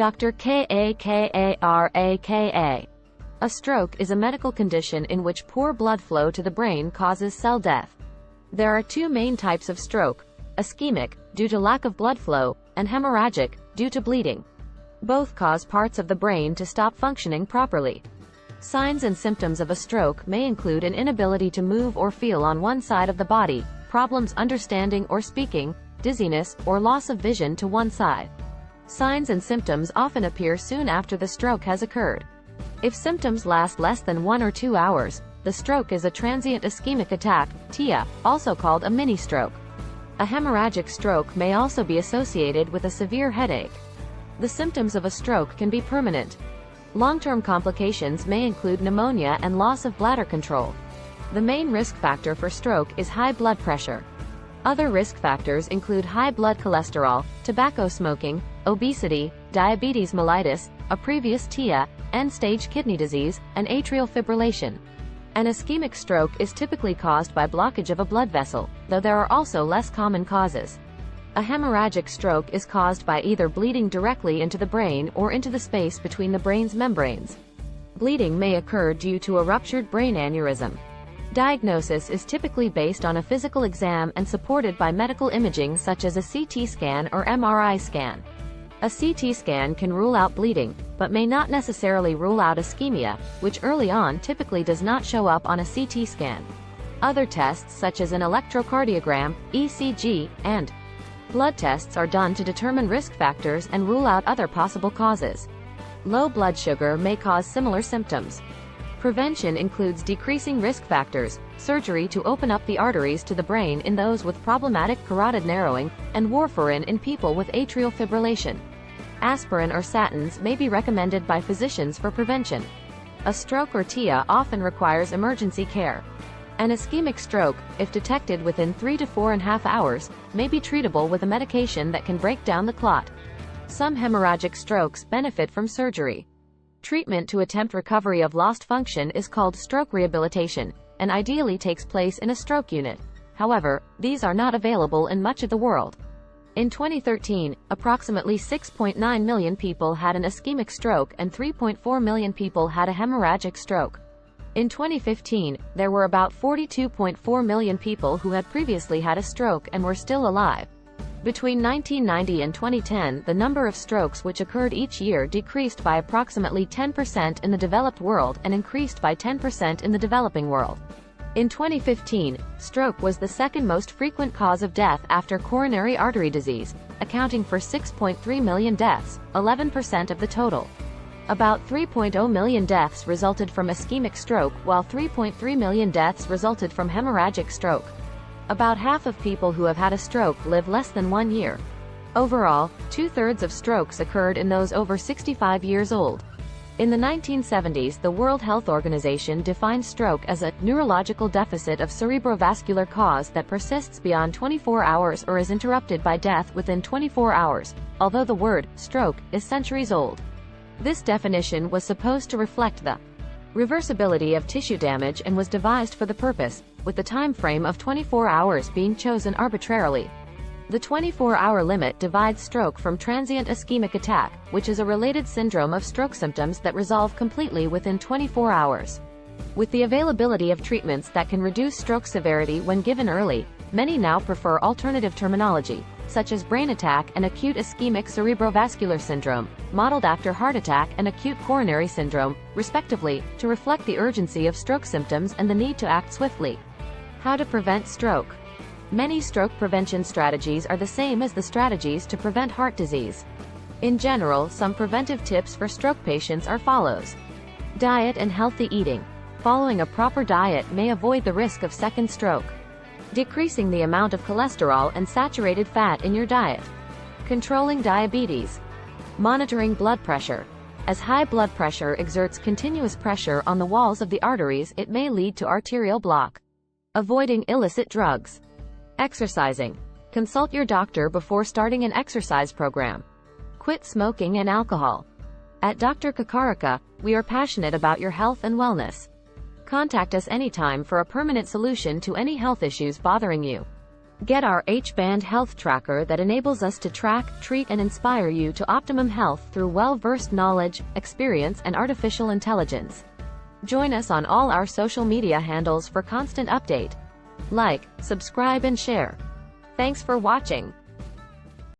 Dr. Kakaraka. A stroke is a medical condition in which poor blood flow to the brain causes cell death. There are two main types of stroke: ischemic, due to lack of blood flow, and hemorrhagic, due to bleeding. Both cause parts of the brain to stop functioning properly. Signs and symptoms of a stroke may include an inability to move or feel on one side of the body, problems understanding or speaking, dizziness, or loss of vision to one side. Signs and symptoms often appear soon after the stroke has occurred. If symptoms last less than 1 or 2 hours, the stroke is a transient ischemic attack, TIA, also called a mini-stroke. A hemorrhagic stroke may also be associated with a severe headache. The symptoms of a stroke can be permanent. Long-term complications may include pneumonia and loss of bladder control. The main risk factor for stroke is high blood pressure. Other risk factors include high blood cholesterol, tobacco smoking, obesity, diabetes mellitus, a previous TIA, end-stage kidney disease, and atrial fibrillation. An ischemic stroke is typically caused by blockage of a blood vessel, though there are also less common causes. A hemorrhagic stroke is caused by either bleeding directly into the brain or into the space between the brain's membranes. Bleeding may occur due to a ruptured brain aneurysm. Diagnosis is typically based on a physical exam and supported by medical imaging such as a CT scan or MRI scan. A CT scan can rule out bleeding, but may not necessarily rule out ischemia, which early on typically does not show up on a CT scan. Other tests such as an electrocardiogram, ECG, and blood tests are done to determine risk factors and rule out other possible causes. Low blood sugar may cause similar symptoms. Prevention includes decreasing risk factors, surgery to open up the arteries to the brain in those with problematic carotid narrowing, and warfarin in people with atrial fibrillation. Aspirin or statins may be recommended by physicians for prevention. A stroke or TIA often requires emergency care. An ischemic stroke, if detected within 3 to 4.5 hours, may be treatable with a medication that can break down the clot. Some hemorrhagic strokes benefit from surgery. Treatment to attempt recovery of lost function is called stroke rehabilitation, and ideally takes place in a stroke unit. However, these are not available in much of the world. In 2013, approximately 6.9 million people had an ischemic stroke and 3.4 million people had a hemorrhagic stroke. In 2015, there were about 42.4 million people who had previously had a stroke and were still alive. Between 1990 and 2010, the number of strokes which occurred each year decreased by approximately 10% in the developed world and increased by 10% in the developing world. In 2015, stroke was the second most frequent cause of death after coronary artery disease, accounting for 6.3 million deaths, 11% of the total. About 3.0 million deaths resulted from ischemic stroke, while 3.3 million deaths resulted from hemorrhagic stroke. About half of people who have had a stroke live less than 1 year. Overall, 2/3 of strokes occurred in those over 65 years old. In the 1970s, the World Health Organization defined stroke as a neurological deficit of cerebrovascular cause that persists beyond 24 hours or is interrupted by death within 24 hours, although the word stroke is centuries old. This definition was supposed to reflect the reversibility of tissue damage and was devised for the purpose, with the time frame of 24 hours being chosen arbitrarily. The 24-hour limit divides stroke from transient ischemic attack, which is a related syndrome of stroke symptoms that resolve completely within 24 hours. With the availability of treatments that can reduce stroke severity when given early, many now prefer alternative terminology, such as brain attack and acute ischemic cerebrovascular syndrome, modeled after heart attack and acute coronary syndrome, respectively, to reflect the urgency of stroke symptoms and the need to act swiftly. How to prevent stroke. Many stroke prevention strategies are the same as the strategies to prevent heart disease. In general, some preventive tips for stroke patients are follows. Diet and healthy eating. Following a proper diet may avoid the risk of second stroke. Decreasing the amount of cholesterol and saturated fat in your diet. Controlling diabetes. Monitoring blood pressure. As high blood pressure exerts continuous pressure on the walls of the arteries, it may lead to arterial block. Avoiding illicit drugs. Exercising. Consult your doctor before starting an exercise program. Quit smoking and alcohol. At Dr. Kakaraka, we are passionate about your health and wellness. Contact us anytime for a permanent solution to any health issues bothering you. Get our H-Band health tracker that enables us to track, treat and inspire you to optimum health through well-versed knowledge, experience and artificial intelligence. Join us on all our social media handles for constant update. Like, subscribe and share. Thanks for watching.